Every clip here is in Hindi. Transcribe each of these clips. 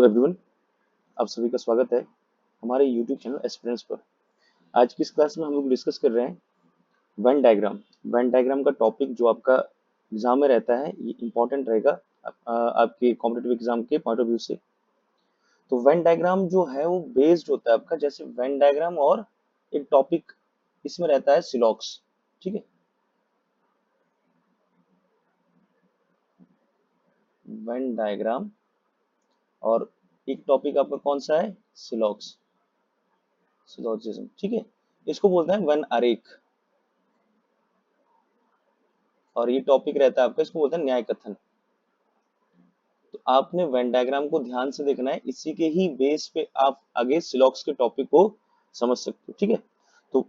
हेलो एवरीवन, आप सभी का स्वागत है हमारे यूट्यूब चैनल एस्पिरेंट्स पर। आज की इस क्लास में हम लोग डिस्कस कर रहे हैं वेन डायग्राम। वेन डायग्राम का टॉपिक जो आपका एग्जाम में रहता है, ये इंपॉर्टेंट रहेगा आपके कॉम्पिटिटिव एग्जाम के पॉइंट ऑफ व्यू से। तो वेन डायग्राम जो है वो बेस्ड होता है आपका, जैसे वेन डायग्राम और एक टॉपिक इसमें रहता है सिलॉक्स। ठीक है, वेन डायग्राम और एक टॉपिक आपका कौन सा है, सिलॉक्स, सिलॉजिज्म। ठीक है, इसको बोलते हैं वेन आरेख, और ये टॉपिक रहता है आपका, इसको बोलते हैं न्याय कथन। तो आपने वेन डायग्राम को ध्यान से देखना है, इसी के ही बेस पे आप आगे सिलॉक्स के टॉपिक को समझ सकते हो। ठीक है, तो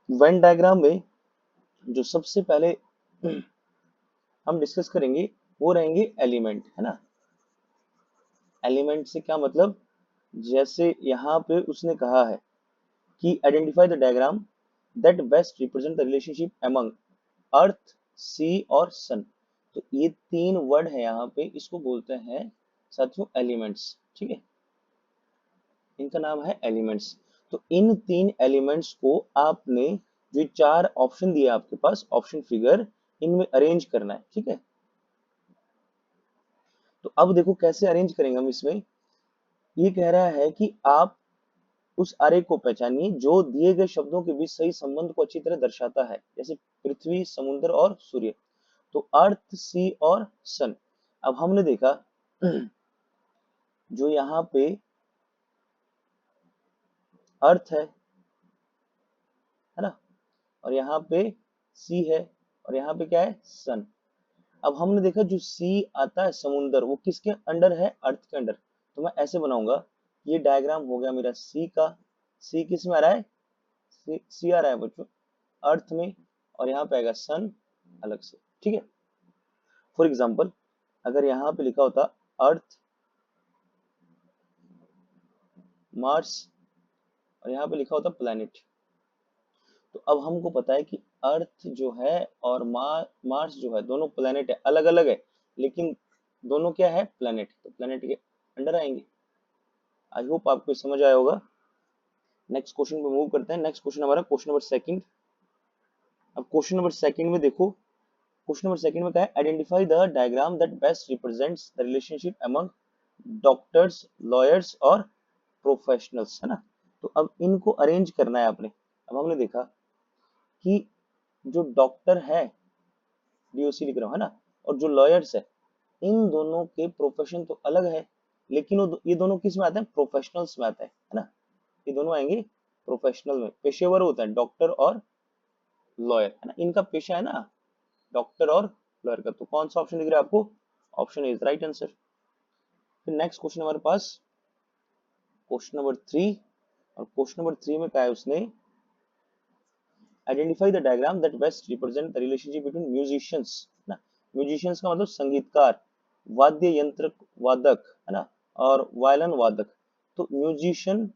वेन डायग्राम में जो सबसे पहले हम डिस्कस करेंगे वो रहेंगे एलिमेंट, है ना। एलिमेंट से क्या मतलब, जैसे यहाँ पे उसने कहा है कि identify the diagram that best represent the relationship among earth, sea और सन। तो ये तीन वर्ड है यहाँ पे, इसको बोलते हैं साथियों एलिमेंट्स। ठीक है, इनका नाम है एलिमेंट्स। तो इन तीन एलिमेंट्स को आपने, जो चार ऑप्शन दिए आपके पास, ऑप्शन फिगर, इनमें अरेंज करना है। ठीक है, तो अब देखो कैसे अरेंज करेंगे हम इसमें। ये कह रहा है कि आप उस आरेख को पहचानिए जो दिए गए शब्दों के बीच सही संबंध को अच्छी तरह दर्शाता है, जैसे पृथ्वी, समुद्र और सूर्य। तो अर्थ, सी और सन। अब हमने देखा जो यहाँ पे अर्थ है ना, और यहाँ पे सी है, और यहाँ पे क्या है, सन। अब हमने देखा जो सी आता है समुंदर, वो किसके अंडर है, अर्थ के अंडर। तो मैं ऐसे बनाऊंगा, ये डायग्राम हो गया मेरा सी का। सी किस में आ रहा है, सी आ रहा है बच्चों अर्थ में, और यहाँ पे आएगा सन अलग से। ठीक है, फॉर एग्जाम्पल अगर यहाँ पे लिखा होता अर्थ, मार्स, और यहाँ पे लिखा होता प्लैनेट। तो अब हमको पता है कि अर्थ जो है और मार्स जो है, दोनों प्लैनेट है, अलग अलग है, लेकिन दोनों क्या है, प्लैनेट। तो प्लैनेट के अंडर आएंगे। आई होप आपको समझ आया होगा। नेक्स्ट क्वेश्चन पे मूव करते हैं। नेक्स्ट क्वेश्चन हमारा क्वेश्चन नंबर सेकंड। अब क्वेश्चन नंबर सेकंड में देखो, क्वेश्चन नंबर सेकंड में क्या है, identify the diagram that best represents the relationship among doctors, lawyers और प्रोफेशनल्स, है ना। तो अब इनको अरेंज करना है आपने। अब हमने देखा कि जो डॉक्टर है, डीओसी लिख रहा हूँ, है ना, और जो लॉयर्स है, इन दोनों के प्रोफेशन तो अलग है, लेकिन ये दोनों किस में आते हैं, प्रोफेशनल्स में आते हैं, है ना। ये दोनों आएंगे प्रोफेशनल में, पेशेवर होता है डॉक्टर और लॉयर, है ना, इनका पेशा है ना डॉक्टर और लॉयर का। तो कौन सा ऑप्शन दिख रहा है आपको, ऑप्शन इज राइट आंसर। फिर नेक्स्ट क्वेश्चन हमारे पास क्वेश्चन नंबर 3, और क्वेश्चन नंबर 3 में क्या है, उसने identify the diagram that best represent the relationship between musicians, ना। म्यूजिशियंस का मतलब संगीतकार, वाद्य यंत्र वादक, है ना, और वायलिन वादक। तो म्यूजिशियन,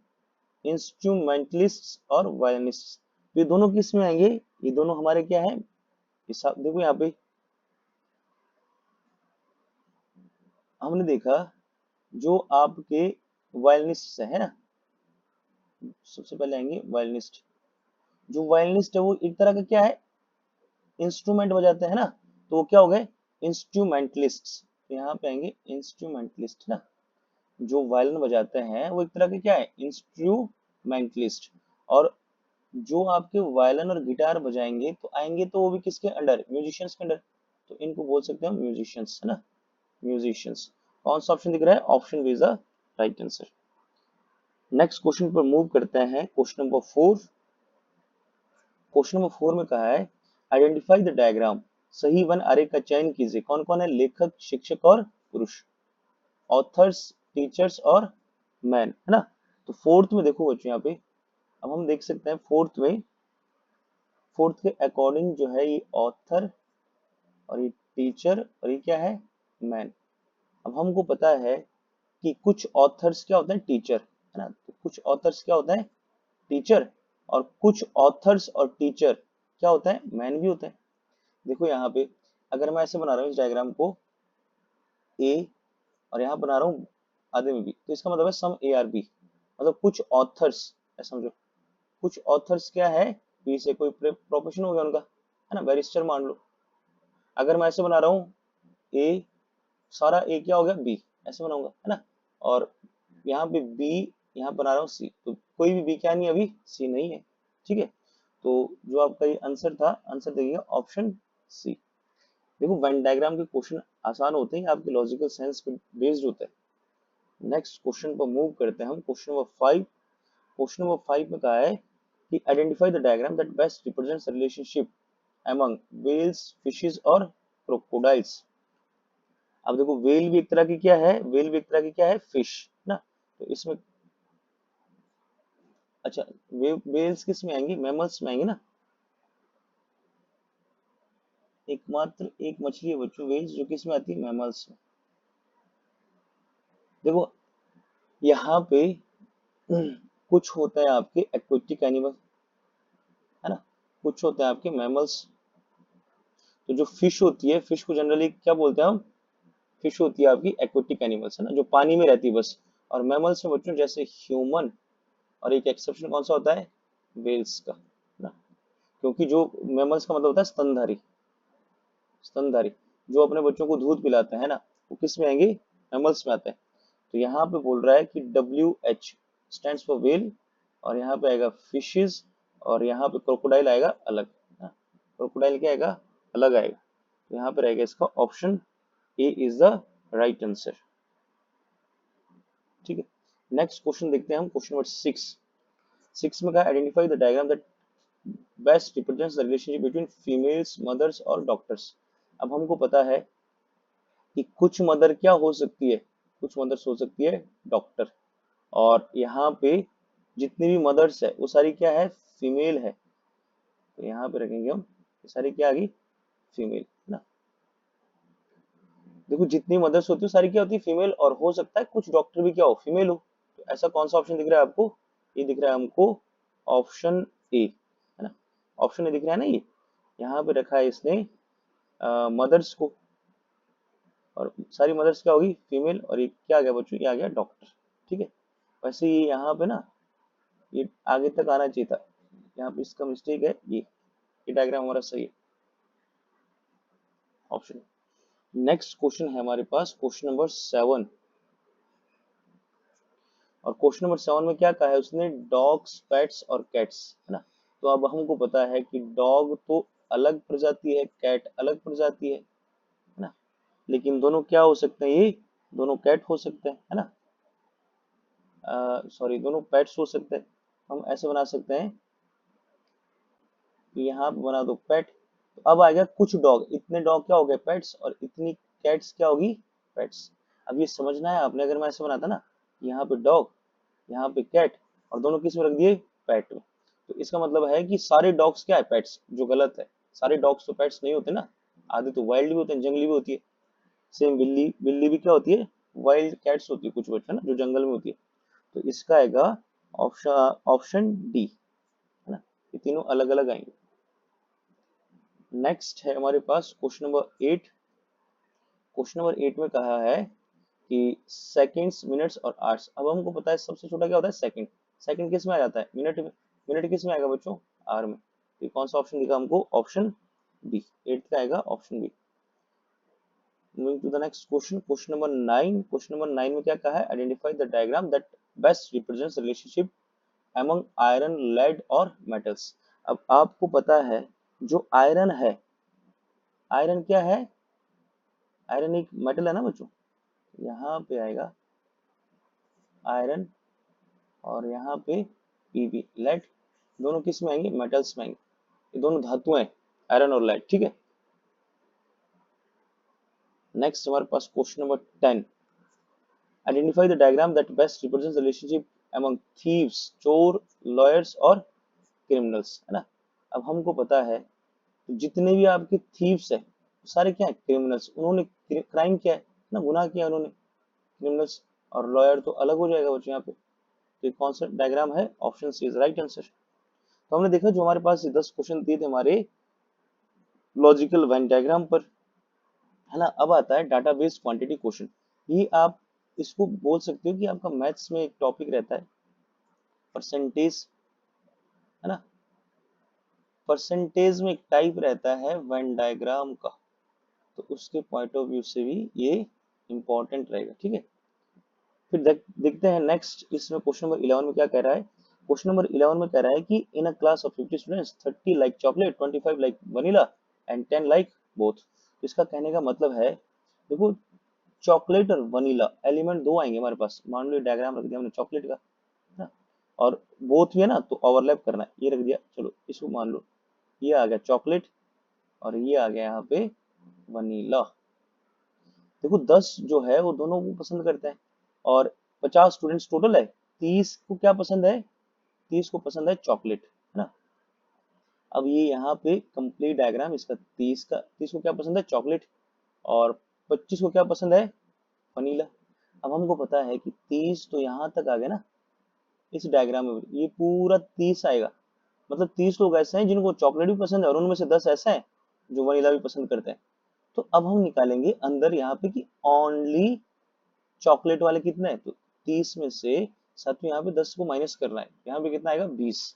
इंस्ट्रूमेंटलिस्ट और वायलिनिस्ट, ये दोनों किस में आएंगे, ये दोनों हमारे क्या है, देखो यहाँ पे हमने देखा जो आपके वायलिनिस्ट है ना, सबसे पहले आएंगे वायलिनिस्ट। जो वायलिनिस्ट है वो एक तरह का क्या है, इंस्ट्रूमेंट बजाते हैं ना, तो वो क्या हो गए, इंस्ट्रूमेंटलिस्ट। यहाँ पे आएंगे इंस्ट्रूमेंटलिस्ट ना, जो वायलिन बजाते हैं वो एक तरह के क्या है, इंस्ट्रूमेंटलिस्ट। और जो आपके वायलिन और गिटार बजाएंगे तो आएंगे तो वो भी किसके अंडर, म्यूजिशियंस के अंडर। तो इनको बोल सकते हैं म्यूजिशियंस, है ना, म्यूजिशियंस। कौन सा ऑप्शन दिख रहा है, option B is the right answer. Next question पर मूव करते हैं, क्वेश्चन नंबर 4। क्वेश्चन नंबर 4 में कहा है आइडेंटिफाई द डायग्राम, सही वन आरेख का चयन कीजिए। कौन कौन है, लेखक, शिक्षक और पुरुष, ऑथर्स, टीचर्स और मैन, है ना। तो फोर्थ में देखो बच्चों यहाँ पे, अब हम देख सकते हैं फोर्थ में, फोर्थ के अकॉर्डिंग जो है ये ऑथर, और ये टीचर, और ये क्या है, मैन। अब हमको पता है कि कुछ ऑथर्स क्या होते हैं, टीचर, है ना। तो कुछ ऑथर्स क्या होता है, टीचर, और कुछ ऑथर्स और टीचर क्या होता है, मैन भी होता है। देखो यहाँ पे अगर मैं ऐसे बना रहा हूँ इस डायग्राम को, ए, और यहाँ बना रहा हूँ आधे में बी, तो इसका मतलब है सम ए आर बी, मतलब कुछ ऑथर्स, समझो कुछ ऑथर्स क्या है, बी से कोई प्रोफेशन हो गया उनका, है ना, बैरिस्टर मान लो। अगर मैं ऐसे बना रहा हूँ ए, सारा ए क्या हो गया बी, ऐसे बनाऊंगा, है ना, और यहाँ पे बी, यहाँ बना रहा हूँ सी, तो कोई भी बी क्या नहीं है, अभी सी नहीं है, ठीक है। तो जो आपका ये आंसर था, आंसर देखिएगा ऑप्शन सी। देखो वेन डायग्राम के क्वेश्चन आसान होते हैं, आपके लॉजिकल सेंस पे बेस्ड होते हैं। नेक्स्ट क्वेश्चन पर मूव करते हैं हम, क्वेश्चन नंबर 5। क्वेश्चन नंबर 5 में कहा है कि identify the diagram that best represents relationship among whales, fishes और क्रोकोडाइल्स। अब देखो वेल भी एक तरह की क्या है, वेल भी एक तरह की क्या है, फिश ना, तो इसमें अच्छा वेल्स किस में आएंगी, मैमल्स में आएंगे ना। एकमात्र एक मछली है बच्चों वेल्स जो किस में आती है, मैमल्स में। देखो यहाँ पे कुछ होता है आपके एक्वेटिक एनिमल, है ना, कुछ होते हैं आपके मैमल्स। तो जो फिश होती है, फिश को जनरली क्या बोलते हैं हम, फिश होती है आपकी एक्वेटिक एनिमल्स, है ना, जो पानी में रहती है बस। और मैमल्स में बच्चों जैसे ह्यूमन, और एक एक्सेप्शन कौन सा होता है, वेल्स का ना, क्योंकि जो मैमल्स का मतलब होता है स्तनधारी, स्तनधारी जो अपने बच्चों को दूध पिलाता है ना, वो किस में आएंगे, मैमल्स में आते हैं। तो यहाँ पे बोल रहा है कि WH स्टैंड्स फॉर वेल, और यहाँ पे आएगा फिशेस, और यहाँ पे क्रोकोडाइल आएगा अलग, क्रोकोडाइल क्या आएगा, अलग आएगा। तो यहाँ पे रहेगा इसका option A is the right answer, ठीक है। नेक्स्ट क्वेश्चन देखते हैं हम, क्वेश्चन नंबर 6। 6 में कहा identify the diagram that best represents the relationship between females, mothers और डॉक्टर्स। अब हमको पता है कि कुछ मदर क्या हो सकती है, कुछ मदर्स हो सकती है डॉक्टर, और यहाँ पे जितनी भी मदर्स है वो सारी क्या है, फीमेल है। तो यहाँ पे रखेंगे हम, ये सारी क्या आ गई, फीमेल ना। देखो जितनी मदर्स होती है सारी क्या होती है, फीमेल, और हो सकता है कुछ डॉक्टर भी क्या हो, फीमेल हो। तो ऐसा कौन सा ऑप्शन दिख रहा है आपको, ये दिख रहा है हमको ऑप्शन ए, है ना, ऑप्शन ए दिख रहा है ना ये, यहाँ पे रखा है इसने मदर्स को, और सारी मदर्स क्या होगी, फीमेल, और ये क्या आ गया बच्चों, ये आ गया डॉक्टर, ठीक है। वैसे ये यहाँ पे ना, ये आगे तक आना चाहिए था, यहाँ पे इसका मिस्टेक है, ये डायग्राम हमारा सही है, ऑप्शन। नेक्स्ट क्वेश्चन है हमारे पास क्वेश्चन नंबर 7, और क्वेश्चन नंबर 7 में क्या कहा है उसने, डॉग्स, पेट्स और कैट्स, है ना। तो अब हमको पता है कि डॉग तो अलग प्रजाति है, कैट अलग प्रजाति है ना, लेकिन दोनों क्या हो सकते हैं, ये दोनों कैट हो सकते हैं, है ना, सॉरी दोनों पेट्स हो सकते हैं। हम ऐसे बना सकते हैं कि यहाँ पे बना दो पेट, तो अब आ गया कुछ डॉग, इतने डॉग क्या हो गए पेट्स, और इतनी कैट्स क्या होगी, पेट्स। अब ये समझना है आपने, अगर मैं ऐसे बनाता ना, यहाँ पे डॉग, यहाँ पे कैट, और दोनों किस में रख दिए, पेट में, तो इसका मतलब है कि सारे डॉग्स क्या है, पेट्स, जो गलत है। सारे डॉग्स तो पेट्स नहीं होते ना, आधे तो वाइल्ड भी होते हैं, जंगली भी होती है। सेम बिल्ली, बिल्ली भी क्या होती है, वाइल्ड कैट्स होती है कुछ बच्चे ना, जो जंगल में होती है। तो इसका आएगा ऑप्शन, ऑप्शन डी, है ना, ये तीनों अलग अलग आएंगे। नेक्स्ट है हमारे पास क्वेश्चन नंबर 8। क्वेश्चन नंबर 8 में कहा है कि सेकंड्स, मिनट्स और आवर्स। अब हमको पता है सबसे छोटा क्या होता है, सेकंड। सेकंड किस में आ जाता है, मिनट में। मिनट किस में आएगा बच्चों, आवर में। तो कौन सा ऑप्शन दिखा हमको, ऑप्शन बी, 8 का आएगा option B. Moving to the next question, question number 9। Question number 9 में क्या कहा है, identify the diagram that best represents relationship among iron, lead और मेटल्स। अब आपको पता है जो आयरन है, आयरन क्या है, आयरन एक मेटल है ना बच्चों, यहाँ पे आएगा आयरन, और यहाँ पे पीबी, लेड, दोनों किस में आएंगे, मेटल्स में आएंगे। ये दोनों धातुएं हैं, आयरन और लेड, ठीक है। नेक्स्ट हमारे पास question number 10। Identify the diagram that best represents relationship among thieves, चोर, लॉयर्स और क्रिमिनल्स, है ना। अब हमको पता है तो जितने भी आपके थीव्स है सारे क्या है, क्रिमिनल्स, उन्होंने क्राइम किया है ना, गुनाह किया उन्होंने, क्रिमिनल्स। और लॉयर तो अलग हो जाएगा बच्चों यहाँ पे। तो कौन सा डायग्राम है, option C is right answer. तो हमने देखा जो हमारे पास 10 क्वेश्चन दिए थे हमारे लॉजिकल वेन डायग्राम पर, है ना। अब आता है डाटाबेस क्वांटिटी क्वेश्चन। ये आप इसको बोल सकते हो कि आपका मैथ्स में एक टॉपिक रहता है परसेंटेज, है ना। परसेंटेज में एक टाइप रहता है वेन डायग्राम का, तो उसके पॉइंट ऑफ व्यू से भी ये इंपॉर्टेंट रहेगा, ठीक है। फिर देखते हैं नेक्स्ट, इसमें क्वेश्चन नंबर 11 में क्या कह रहा है। क्वेश्चन नंबर 11 में कह रहा है कि in a class of 50 students 30 like chocolate, 25 like vanilla and 10 like both. इसका कहने का मतलब है, देखो चॉकलेट और वनीला एलिमेंट दो आएंगे हमारे पास, मान लो डायग्राम रख दिया हमने चॉकलेट का, है ना, और बोथ भी है ना, तो ओवरलैप करना है, ये रख दिया। चलो इसको मान लो ये आ गया चॉकलेट और ये आ गया यहाँ पे वनीला। देखो 10 जो है वो दोनों को पसंद करते हैं और 50 स्टूडेंट्स टोटल है, 30 को क्या पसंद है, 30 को पसंद है चॉकलेट, है ना। अब ये यहाँ पे कंप्लीट डायग्राम इसका, 30 को क्या पसंद है चॉकलेट और 25 को क्या पसंद है वनीला। अब हमको पता है कि 30 तो यहाँ तक आ गया ना, इस डायग्राम में ये पूरा 30 आएगा, मतलब 30 लोग ऐसे हैं जिनको चॉकलेट भी पसंद है और उनमें से 10 ऐसे हैं जो वनीला भी पसंद करते हैं। तो अब हम निकालेंगे अंदर यहाँ पे कि ओनली चॉकलेट वाले कितने हैं, तो 30 में से साथ में यहाँ पे 10 को माइनस करना है, यहाँ पे कितना आएगा 20,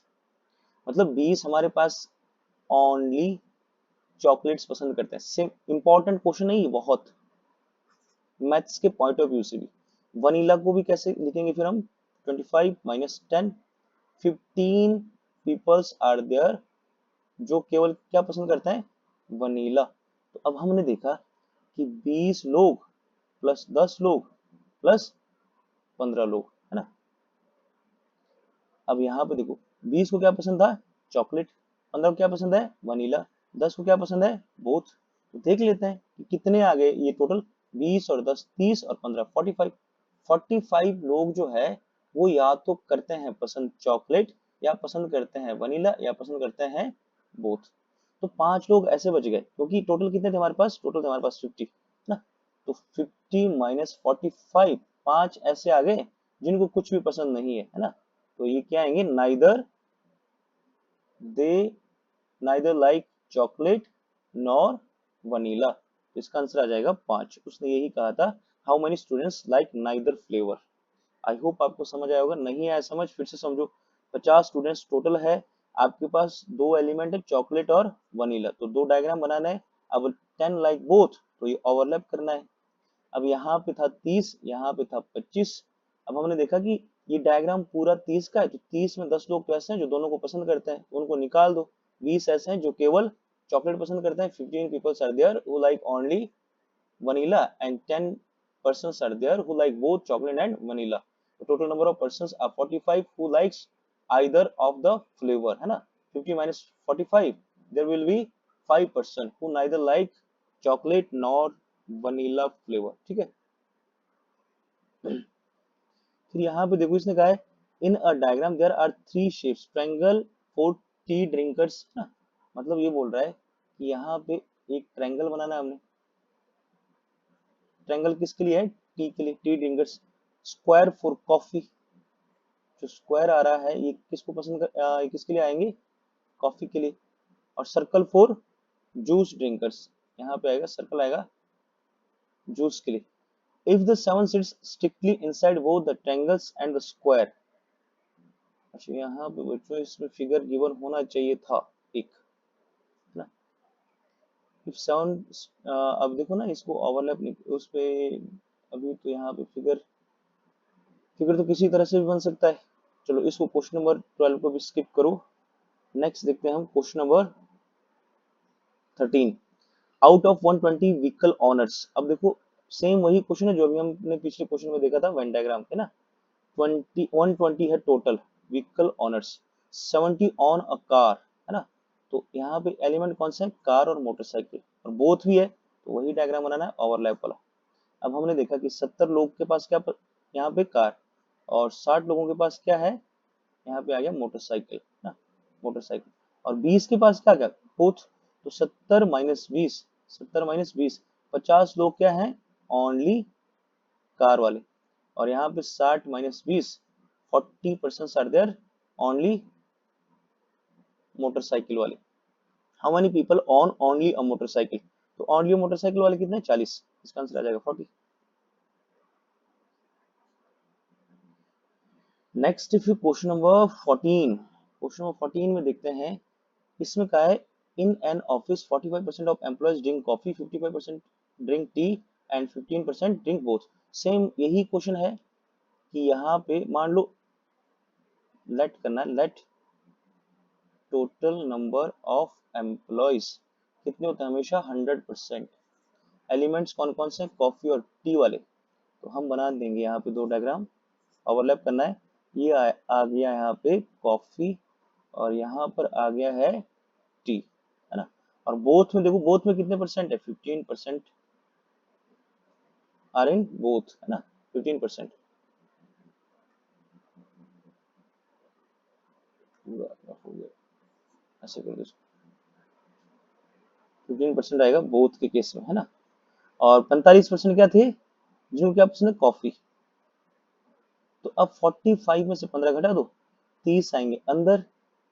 मतलब 20 हमारे पास ओनली चॉकलेट्स पसंद करते हैं। सिम इंपॉर्टेंट क्वेश्चन है ये बहुत, मैथ्स के पॉइंट ऑफ व्यू से भी। वनीला को भी कैसे लिखेंगे फिर हम, 25 माइनस 10, 15 पीपल्स आर देयर जो केवल क्या पसंद करते हैं वनीला। तो अब हमने देखा कि 20 लोग प्लस 10 लोग प्लस 15 लोग, है ना। अब यहाँ पे देखो 20 को क्या पसंद था चॉकलेट, 15 को क्या पसंद है वनीला, 10 को क्या पसंद है बोथ। तो देख लेते हैं कि कितने आ गए ये टोटल, 20 और 10 30 और 15 45, 45 लोग जो है वो या तो करते हैं पसंद चॉकलेट या पसंद करते हैं वनीला या पसंद करते हैं बोथ। तो 5 लोग ऐसे बच गए, क्योंकि टोटल कितने थे हमारे पास, टोटल थे हमारे पास 50 ना। तो 50 माइनस 45, 5 ऐसे आ गए जिनको कुछ भी पसंद नहीं है ना। तो ये क्या आएंगे, they neither like chocolate nor vanilla. तो इसका आंसर आ जाएगा 5। उसने यही कहा था, how many students like neither flavour. I hope आपको समझ आया होगा, नहीं आया समझ फिर से समझो। 50 स्टूडेंट्स टोटल है, आपके पास दो एलिमेंट है चॉकलेट और वनीला, तो दो डायग्राम बनाना है। अब 10 लाइक बोथ, तो ये ओवरलैप करना है। अब यहाँ पे था 30, यहाँ पे था 25। अब हमने देखा कि ये डायग्राम पूरा 30 का है, तो 30 में 10 लोग तो ऐसे हैं जो दोनों को पसंद करते हैं, उनको निकाल दो। 20 ऐसे हैं जो केवल चॉकलेट पसंद करते हैं, 15 peoples are there who like only vanilla and 10 persons are there who like both chocolate and vanilla. The total number of persons are 45 who likes either of the flavor, है ना। 50 minus 45, there will be 5% who neither like chocolate nor vanilla flavor, ठीक है। फिर यहाँ पे देखो इसने कहा है, in a diagram there are 3 shapes triangle for tea drinkers, ना, मतलब ये बोल रहा है कि यहाँ पे एक ट्रायंगल बनाना है हमने। ट्रायंगल किसके लिए है, टी के लिए, T drinkers. Square for coffee, जो स्क्वायर आ रहा है ये किसको पसंद कर, ये किसके लिए आएंगे, कॉफी के लिए। और सर्कल फॉर जूस ड्रिंकर्स, यहाँ पे आएगा सर्कल आएगा जूस के लिए। If the 7 seats strictly inside both the triangles and the square. अच्छा यहाँ पे बच्चों इसमें फिगर गिवन होना चाहिए था एक, है ना। इफ 7, अब देखो ना इसको ओवरलैप नहीं उस पे, अभी तो यहाँ पे फिगर फिगर तो किसी तरह से भी बन सकता है। चलो इसको क्वेश्चन नंबर 12 को भी स्किप करो। नेक्स्ट देखते हैं हम question number 13, out of 120 vehicle honours. अब देखो सेम वही क्वेश्चन है जो अभी हमने पिछले क्वेश्चन में देखा था वेन डायग्राम के ना। 120 है total vehicle honours, 70 on a car, है ना। तो यहाँ पे एलिमेंट कौन सा है, कार और मोटरसाइकिल, और बोथ भी है, तो वही डायग्राम बनाना है ओवरलैप वाला। अब हमने देखा कि 70 लोग के पास क्या यहाँ पे कार, और 60 लोगों के पास क्या है, यहाँ पे आ गया मोटरसाइकिल ना, मोटरसाइकिल। और 20 के पास क्या क्या बोथ, तो 70 माइनस 20, 70 माइनस 20, 50 लोग क्या हैं ओनली कार वाले। और यहाँ पे 60 minus 20, 40% are there only motorcycle वाले। How many people on only a motorcycle, तो ओनली मोटरसाइकिल वाले कितने 40, इसका आंसर आ जाएगा 40। नेक्स्ट फिर क्वेश्चन नंबर 14। क्वेश्चन नंबर 14 में देखते हैं, इसमें क्या है, in an office 45% of employees drink coffee, 55% drink tea and 15% drink both. Same यही क्वेश्चन है कि यहाँ पे मान लो लेट करना है, let total number of employees कितने होते हैं, हमेशा 100%। एलिमेंट्स कौन कौन से, कॉफी और टी वाले। तो हम बना देंगे यहाँ पे दो डायग्राम, ओवरलैप करना है। ये आ गया यहाँ पे कॉफी और यहाँ पर आ गया है टी, है ना। और बोथ में देखो, बोथ में कितने परसेंट है, 15% आर इन बोथ, है ना, 15%। पूरा हो गया, ऐसे कर दो, 15% आएगा बोथ के केस में, है ना। और 45% क्या थे, जिनको क्या पसंद है, कॉफी। तो अब 45 में से 15 घटा दो, 30 आएंगे अंदर।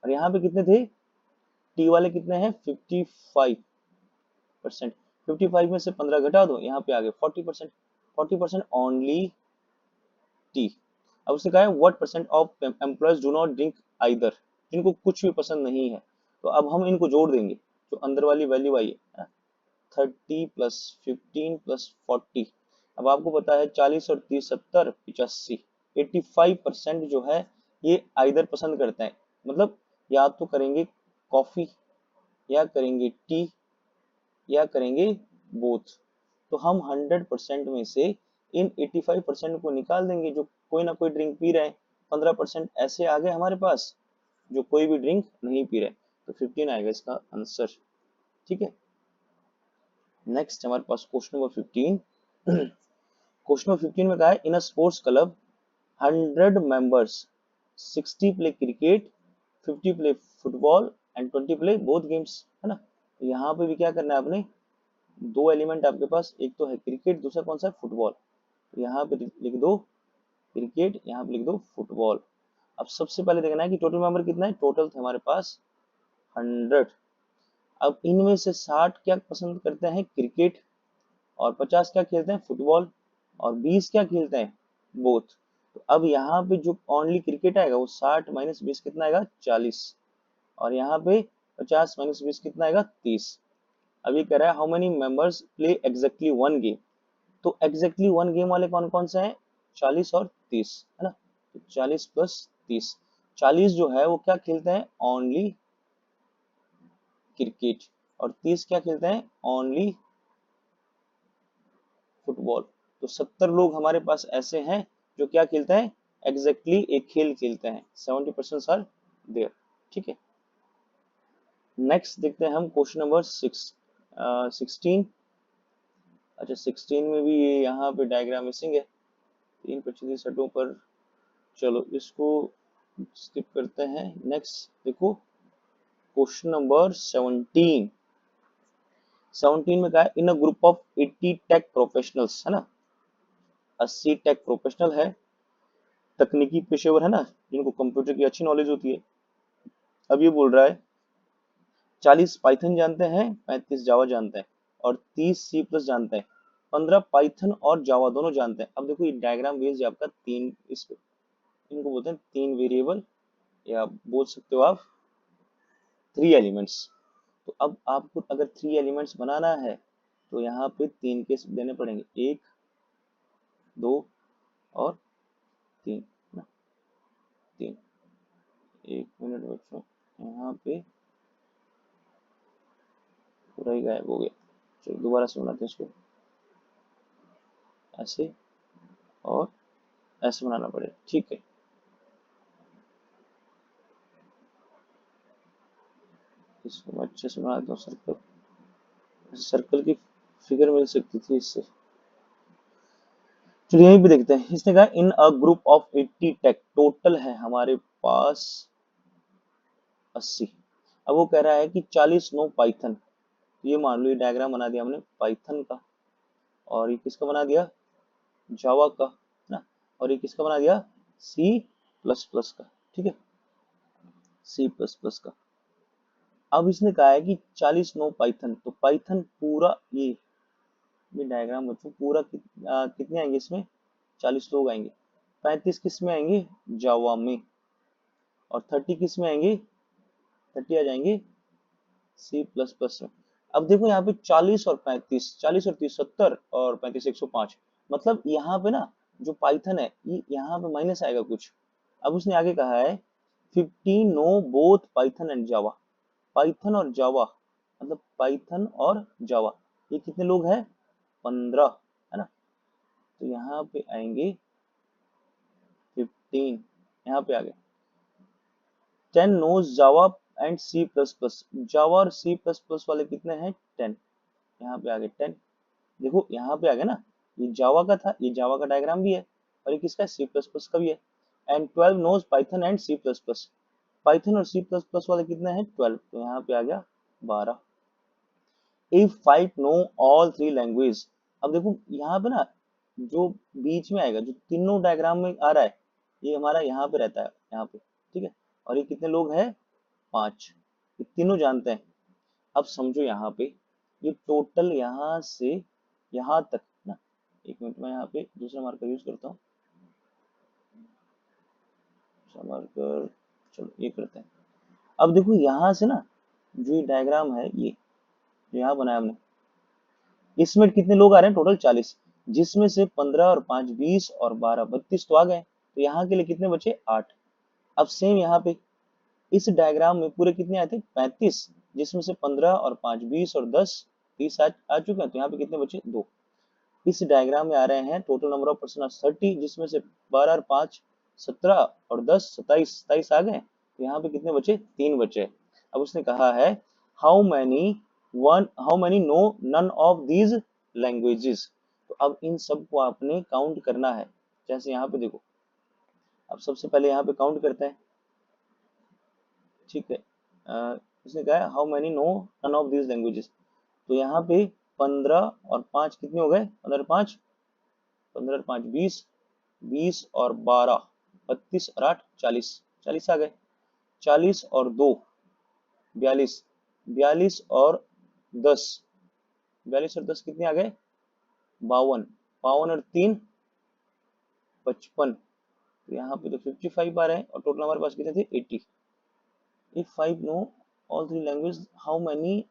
और यहाँ पे कितने थे, टी वाले कितने हैं, 55%। 55 में से 15 घटा दो, यहाँ पे आ गए 40%। 40% ओनली टी। अब उसने कहा है what percent of employees do not drink either, जिनको कुछ भी पसंद नहीं है। तो अब हम इनको जोड़ देंगे, जो अंदर वाली वैल्यू आई है, 30 प्लस 15 प्लस 40। अब आपको पता है 40 और 30 70 85, 85% जो है ये आइदर पसंद करते हैं। मतलब या तो करेंगे कॉफी, या करेंगे टी, या करेंगे बोथ। तो हम 100% में से इन 85% को निकाल देंगे, जो कोई ना कोई ड्रिंक पी रहे हैं। 15% ऐसे आ गए हमारे पास जो कोई भी ड्रिंक नहीं पी रहे। तो 15 आएगा इसका आंसर, ठीक है। नेक्स्ट हमारे पास क्वेश्चन नंबर 15। क्वेश्चन नंबर 15 में कहा है, in a sports club 100 members, 60 play cricket, 50 play football and 20 play both games, है ना। तो यहाँ पे भी क्या करना है आपने, दो एलिमेंट आपके पास, एक तो है क्रिकेट, दूसरा कौन सा है, फुटबॉल। तो यहाँ पे लिख दो क्रिकेट, यहाँ पे लिख दो फुटबॉल। अब सबसे पहले देखना है कि टोटल मेंबर कितना है, टोटल थे हमारे पास 100। अब इनमें से 60 क्या पसंद करते हैं, क्रिकेट, और 50 क्या खेलते हैं, फुटबॉल, और 20 क्या खेलते हैं, बोथ। तो अब यहाँ पे जो ओनली क्रिकेट आएगा वो 60 माइनस 20 कितना आएगा, 40। और यहाँ पे 50 माइनस 20 कितना आएगा, 30। अब ये कह रहा है how many members play exactly one game. तो एग्जैक्टली वन गेम वाले कौन कौन से हैं, 40 और 30, है ना। तो 40 प्लस 30, 40 जो है वो क्या खेलते हैं, ओनली क्रिकेट, और 30 क्या खेलते हैं, ओनली फुटबॉल। तो 70 लोग हमारे पास ऐसे हैं जो क्या खेलते हैं, एग्जैक्टली एक खेल खेलते हैं। 70% आर देयर, ठीक है। नेक्स्ट देखते हैं हम क्वेश्चन नंबर 16। अच्छा 16 में भी ये यहाँ पे डायग्राम मिसिंग है, 3 प्रतिशत सेटों पर। चलो इसको स्किप करते हैं। नेक्स्ट देखो क्वेश्चन नंबर 17। 17 में कहा है, in a group of 80 tech professionals, है ना, 80 टेक प्रोफेशनल है, तकनीकी पेशेवर, है ना, जिनको कंप्यूटर की अच्छी नॉलेज होती है। अब ये बोल रहा है 40 पाइथन जानते हैं, 35 जावा जानते हैं, और 30 सी प्लस जानते हैं, 15 पाइथन और जावा दोनों जानते हैं। अब देखो ये डायग्राम बेस्ड आपका तीन, इस इनको बोलते हैं तीन वेरिएबल, या बोल सकते हो आप 3 एलिमेंट्स। तो अब आपको अगर 3 एलिमेंट्स बनाना है तो यहाँ पे 3 केस देने पड़ेंगे, 1 2 और 3 ना, 3। 1 मिनट बच्चों, यहाँ पे पूरा ही गायब हो गया। चलो दोबारा से बनाते हैं इसको, ऐसे और ऐसे बनाना पड़ेगा, ठीक है। इसको मैं अच्छे से बना देता हूँ सर्कल, सर्कल की फिगर मिल सकती थी इससे। चलिए यहीं पे देखते हैं, इसने कहा in a group of 80 tech, total है हमारे पास 80। अब वो कह रहा है कि 40 नो पाइथन। तो ये मान लो ये डायग्राम बना दिया हमने पाइथन का, और ये किसका बना दिया, जावा का, है ना, और ये किसका बना दिया, सी प्लस प्लस का, ठीक है, सी प्लस प्लस का। अब इसने कहा है कि 40 नो पाइथन, तो पाइथन पूरा ये डायग्राम बच्चों पूरा कितने आएंगे इसमें, 40 लोग आएंगे। 35 किस में आएंगे, जावा में, और 30 किस में आएंगे, 30 आ जाएंगे सी प्लस प्लस में। अब देखो यहाँ पे 40 और 35, 40 और 30 70, और 35 105, मतलब यहाँ पे ना जो पाइथन है ये यहाँ पे माइनस आएगा कुछ। अब उसने आगे कहा है 15 know both Python and Java, Python और जावा, मतलब पाइथन और जावा, ये कितने लोग हैं, 15 है ना। तो यहाँ पे आएंगे 15, यहाँ पे आ गए। 10 knows Java and C plus plus, Java और सी प्लस प्लस वाले कितने हैं, 10, यहाँ पे आ गए 10। देखो यहाँ पे आ गया ना, ये जावा का था, ये जावा का डायग्राम भी है, और ये किसका है, सी प्लस प्लस का भी है। And 12 knows Python and C plus plus, Python और सी प्लस प्लस वाले कितने हैं, 12, तो यहाँ पे आ गया 12। इफ 5 नो ऑल 3 लैंग्वेज, अब देखो यहाँ पे ना जो बीच में आएगा, जो तीनों डायग्राम में आ रहा है, ये हमारा यहाँ पे रहता है, यहाँ पे, ठीक है। और ये कितने लोग हैं, 5, ये तीनों जानते हैं। अब समझो यहाँ पे ये टोटल यहाँ से यहाँ तक ना, एक मिनट में यहाँ पे दूसरा मार्कर यूज करता हूँ, दूसरा मार्कर, चलो ये करते हैं। अब देखो यहाँ से ना जो ये डायग्राम है, ये जो यहाँ बनाया हमने, इसमें कितने लोग आ रहे हैं, टोटल 40, जिसमें से 15 और 5 20 और 12 32 तो आ गए, तो यहाँ के लिए कितने बचे, 8। अब सेम यहाँ पे इस डायग्राम में पूरे कितने आए थे, 35, जिसमें से 15 और 5 20 और 10 30 आ चुके हैं, तो यहाँ पे कितने बचे, 2। इस डायग्राम में आ रहे हैं टोटल नंबर ऑफ पर्सन 30, जिसमें से 12 और 5 17 और 10 27 27 आ गए, तो यहाँ पे कितने बचे, 3 बचे। अब उसने कहा है how many how many know none of these languages, तो अब इन सब को आपने काउंट करना है। जैसे यहाँ पे देखो, अब सबसे पहले यहाँ पे काउंट करते हैं, ठीक है। उसने कहा how many know none of these languages, तो यहाँ पे 15 और 5 कितने हो गए, 15 5, 15 5 20, 20 और 12 32 और 8 40, 40 आ गए। 40 और 2 42, 42 और 10, 42 और 10 कितने आ गए, 52, 52 और 3 55, तो यहाँ पे तो 55 आ रहे हैं, और टोटल हमारे पास कितने थे, 80। If 5 know all 3 language, how many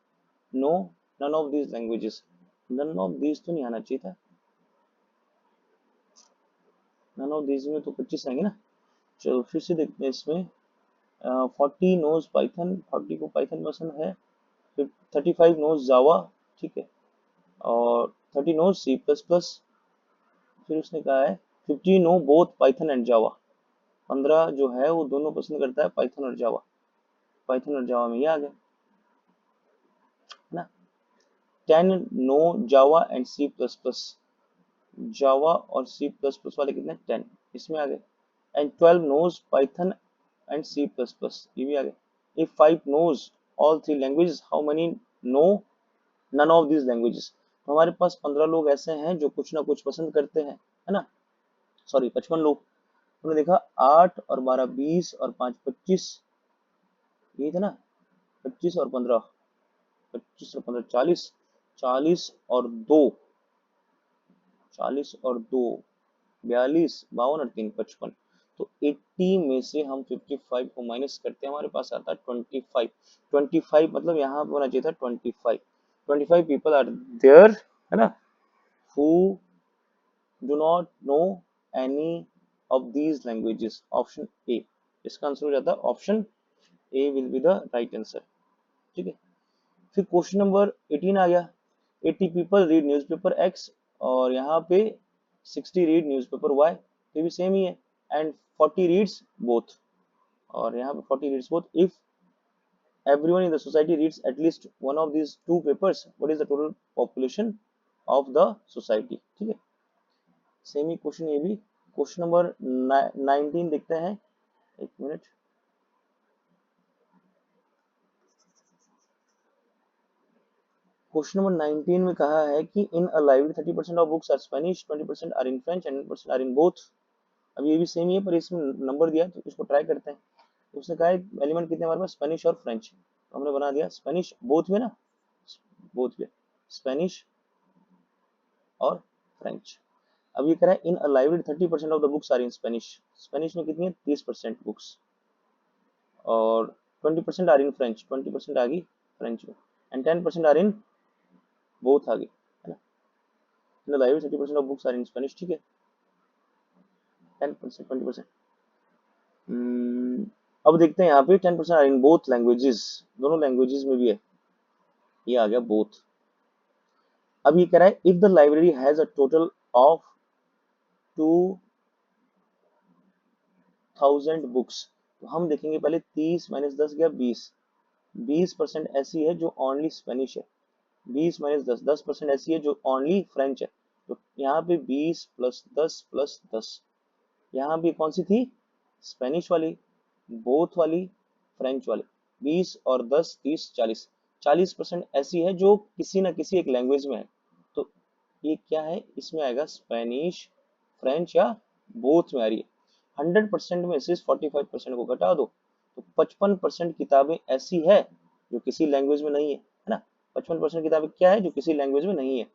know none of these languages, none of these तो नहीं आना चाहिए था, नन ऑफ दीज में तो 25 आएंगे ना। चलो फिर से देखते हैं इसमें, 40 नोज पाइथन, 40 को पाइथन पसंद है, फिर 35 नोज जावा, ठीक है, और 30 नोज सी प्लस प्लस। फिर उसने कहा है 50 नो बोथ पाइथन एंड जावा, 15 जो है वो दोनों पसंद करता है, पाइथन और जावा, पाइथन और जावा में ये आ गया, है ना। 10 know Java and C plus plus, Java और सी प्लस प्लस वाले कितने, 10 इसमें आ गए। And 12 knows Python and C plus plus, ये भी आ गए। If 5 knows all 3 languages, how many know none of these languages, तो हमारे पास 15 लोग ऐसे हैं जो कुछ ना कुछ पसंद करते हैं, है ना। सॉरी 55 लोग, हमने देखा 8 और 12 20 और 5 25, ये थे ना, 25 और 15, 25 और 15 40, 40 और 2, 40 और 2 42, 52 और 3 55, तो 80 में से हम 55 को माइनस करते हैं, हमारे पास आता है 25, 25 मतलब यहाँ पे होना चाहिए था 25, 25 पीपल आर देयर, है ना, who do not know any of these languages, option A, इसका आंसर हो जाता है option A will be the right answer, ठीक है। फिर क्वेश्चन नंबर 18 आ गया, 80 पीपल रीड न्यूज़पेपर एक्स, और यहाँ पे 60 रीड न्यूज़पेपर वाई, ये भी सेम ही है। एंड 40 रीड्स बोथ, और यहाँ पे 40 reads both. If everyone in the society reads at least one of these two papers, what is the total population of the society, ठीक है। सेम ही क्वेश्चन ये भी। क्वेश्चन नंबर 19 देखते हैं, एक मिनट। क्वेश्चन नंबर 19 में कहा है कि in a library 30% of books are Spanish, 20% are in French and 10% are in both. अब ये भी सेम ही है, पर इसमें नंबर दिया है, तो इसको ट्राई करते हैं। उसने कहा है एलिमेंट कितने हमारे पास, स्पेनिश और फ्रेंच, तो हमने बना दिया स्पेनिश बोथ में ना, बोथ में स्पेनिश और फ्रेंच। अब ये कह रहा है in a library 30% of the books are in Spanish. Spanish में कितनी है? 30% बुक्स। और 20% आर इन फ्रेंच, 20% आ गई फ्रेंच में, एंड 10% आर इन बोथ आ गई, है ना। In the library 30% of books are in Spanish, ठीक है। 10%, 20%। अब देखते हैं यहाँ पे 10% आर इन बोथ लैंग्वेजेस, दोनों लैंग्वेजेस में भी है, ये आ गया बोथ। अब ये कह रहा है if the library has a total of 2000 books, तो हम देखेंगे पहले 30 माइनस 10 गया 20, 20% ऐसी है जो ओनली स्पेनिश है, 20 माइनस 10, 10% ऐसी है जो ओनली फ्रेंच है। तो यहाँ पे 20 प्लस 10 प्लस 10, यहाँ भी कौन सी थी? स्पेनिश वाली, बोथ वाली, फ्रेंच वाली। 20 और 10 30 40, 40% ऐसी है जो किसी ना किसी एक लैंग्वेज में है। तो ये क्या है? इसमें आएगा स्पेनिश, फ्रेंच या बोथ में आ रही है। 100% में से 45% को घटा दो तो 55% किताबें ऐसी है जो किसी लैंग्वेज में नहीं है, है ना। 55% किताबें क्या है? जो किसी लैंग्वेज में नहीं है।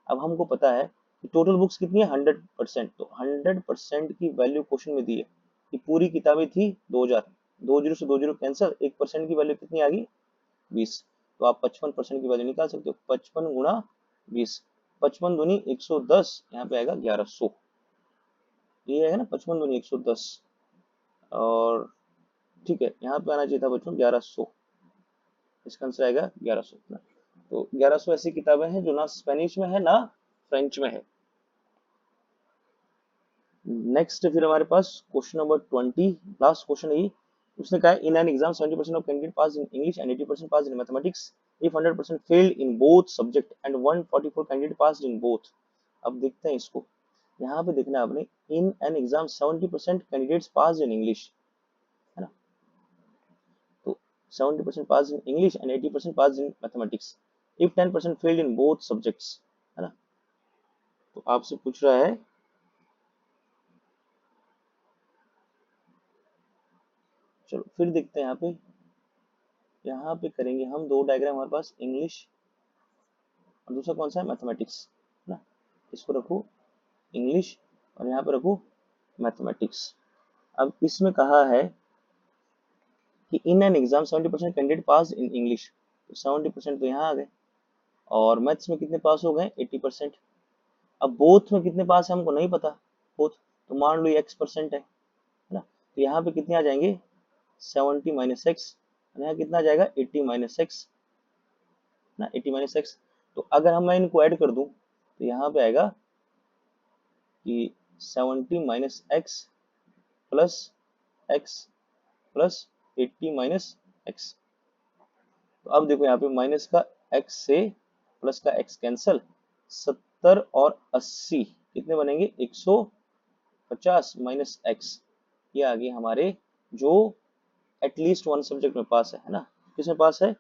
अब हमको पता है कि टोटल बुक्स कितनी है? 100%। तो 100% की वैल्यू क्वेश्चन में दी है कि पूरी किताबें थी 2000, 20 से 20 कैंसिल, 1% की वैल्यू कितनी आ गई? 20। तो आप 55% की वैल्यू निकाल सकते हो, 55 गुणा 20, 55 दूनी 110, यहाँ पे आएगा 1100, ये आएगा ना 55 दूनी 110। और ठीक है, यहाँ पे आना चाहिए था बच्चों 1100, इसका आंसर आएगा 1100 ना। तो 1100 ऐसी किताबें हैं जो ना स्पेनिश में है ना फ्रेंच में है। नेक्स्ट फिर हमारे पास क्वेश्चन नंबर 20, लास्ट क्वेश्चन है। उसने कहा in an exam 70% of candidate pass in English and 80% pass in mathematics, if 100% failed in both subject and 144 candidate pass in both. अब देखते हैं इसको, यहाँ पे देखना है आपने in an exam 70% candidates pass in English, है ना। तो 70% pass in English and 80% pass in mathematics, if 10% failed in both subjects, है ना। तो आपसे पूछ रहा है, चलो फिर देखते हैं यहाँ पे करेंगे हम दो डायग्राम हमारे पास, इंग्लिश और दूसरा कौन सा है? मैथमेटिक्स, है ना। इसको रखो इंग्लिश और यहाँ पे रखो मैथमेटिक्स। अब इसमें कहा है कि इन an exam 70% candidate pass in English, तो 70% तो यहाँ आ गए, और मैथ्स में कितने पास हो गए? 80%। अब बोथ में कितने पास है हमको नहीं पता, बोथ, तो मान लो ये x% है ना। तो यहाँ पे कितने आ जाएंगे? 70 माइनस एक्स, यहाँ कितना आ जाएगा? 80 माइनस एक्स ना, 80 माइनस एक्स। तो अगर हम मैं इनको ऐड कर दूं तो यहाँ पे आएगा कि 70 minus x plus x plus 80 minus x. तो अब देखो यहाँ पे माइनस का x से प्लस का x कैंसल, 70 और 80 कितने बनेंगे? 150 माइनस एक्स, ये आ गए हमारे जो एटलीस्ट वन सब्जेक्ट में पास है ना। किसमें पास है?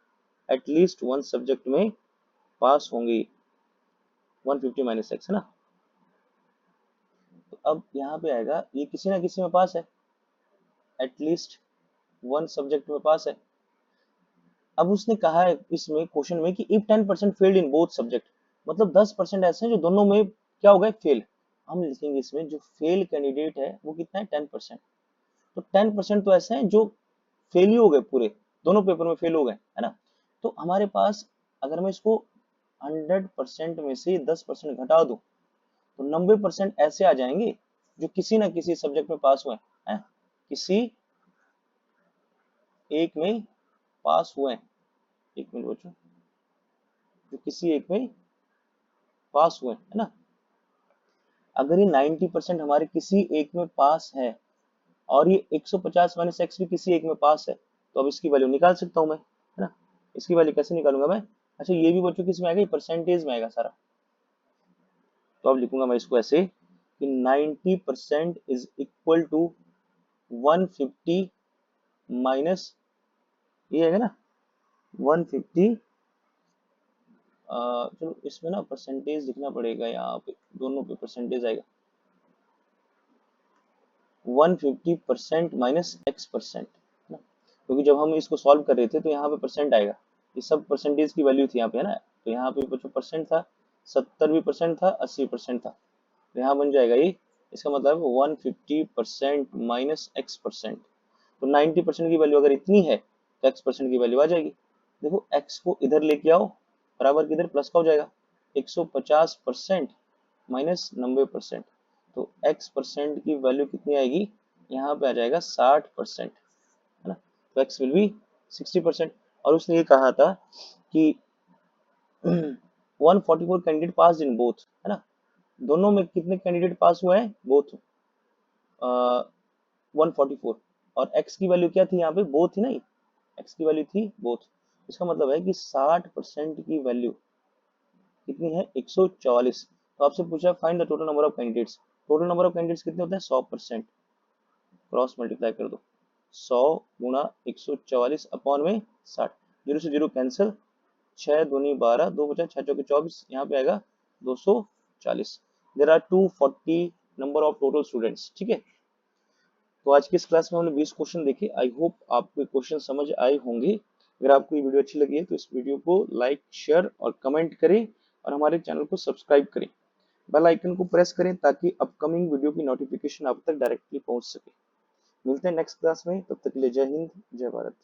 एटलीस्ट वन सब्जेक्ट में पास होंगे, 150 माइनस एक्स, है ना। तो अब यहाँ पे आएगा ये किसी ना किसी में पास है, एटलीस्ट वन सब्जेक्ट में पास है। अब उसने कहा है इसमें क्वेश्चन में कि if 10% failed in both subject, मतलब 10% ऐसे हैं जो दोनों में क्या हो गए? फेल। हम लिखेंगे इसमें जो फेल कैंडिडेट है वो कितना है? 10%। तो 10% तो ऐसे हैं जो फेल ही हो गए, पूरे दोनों पेपर में फेल हो गए, है ना। तो हमारे पास अगर मैं इसको 100% में से 10% घटा दूं तो 90% ऐसे आ जाएंगे जो किसी ना किसी सब्जेक्ट में पास हुए हैं, किसी एक में पास हुए हैं। एक मिनट बच्चों, जो किसी एक में पास हुए है ना। अगर ये 90% हमारे किसी एक में पास है और ये 150 माइनस एक्स भी किसी एक में पास है, तो अब इसकी वैल्यू निकाल सकता हूं मैं, है ना। इसकी वैल्यू कैसे निकालूंगा मैं? अच्छा, ये भी बच्चों किस में आएगा? परसेंटेज में आएगा सारा। तो अब लिखूंगा मैं इसको ऐसे कि 90% इज इक्वल टू 150 माइनस, ये है ना 150। चलो इसमें ना परसेंटेज लिखना पड़ेगा, यहाँ पे दोनों पे परसेंटेज आएगा, 150% माइनस x%, ना। क्योंकि जब हम इसको सॉल्व कर रहे थे तो यहाँ पे परसेंट आएगा, ये सब परसेंटेज की वैल्यू थी यहाँ पे, है ना। तो यहाँ पे जो परसेंट था 70 भी परसेंट था, 80% था। तो यहाँ बन जाएगा ये, इसका मतलब 150% माइनस x%। तो 90% की वैल्यू अगर इतनी है तो x% की वैल्यू आ जाएगी। देखो x को इधर लेके आओ, बराबर किधर प्लस का हो जाएगा, 150% माइनस 90%। तो x% की वैल्यू कितनी आएगी, यहाँ पे आ जाएगा 60%, है ना। तो x विल बी 60%। और उसने ये कहा था कि 144 कैंडिडेट पास इन बोथ, है ना। दोनों में कितने कैंडिडेट पास हुए हैं, बोथ 144। और x की वैल्यू क्या थी यहाँ पे, बोथ थी नहीं, x की वैल्यू थी बोथ। इसका मतलब है कि 60% की वैल्यू कितनी है, 144। तो आपसे पूछा find the total number of candidates. Total number of candidates कितने होते हैं, 100%। क्रॉस मल्टीप्लाई कर दो, 100 गुणा 144 अपॉन में 60, जीरो से जीरो कैंसिल, 6 दूनी 12, 2 बचा 6 चौके 24, यहाँ पे आएगा 240। There are 240 number of total students, ठीक है। तो आज की इस क्लास में हमने 20 क्वेश्चन देखे। आई होप आपको क्वेश्चन समझ आए होंगे। अगर आपको ये वीडियो अच्छी लगी है तो इस वीडियो को लाइक, शेयर और कमेंट करें, और हमारे चैनल को सब्सक्राइब करें। बेल आइकन को प्रेस करें ताकि अपकमिंग वीडियो की नोटिफिकेशन आप तक डायरेक्टली पहुंच सके। मिलते हैं नेक्स्ट क्लास में, तब तक के लिए जय हिंद, जय भारत।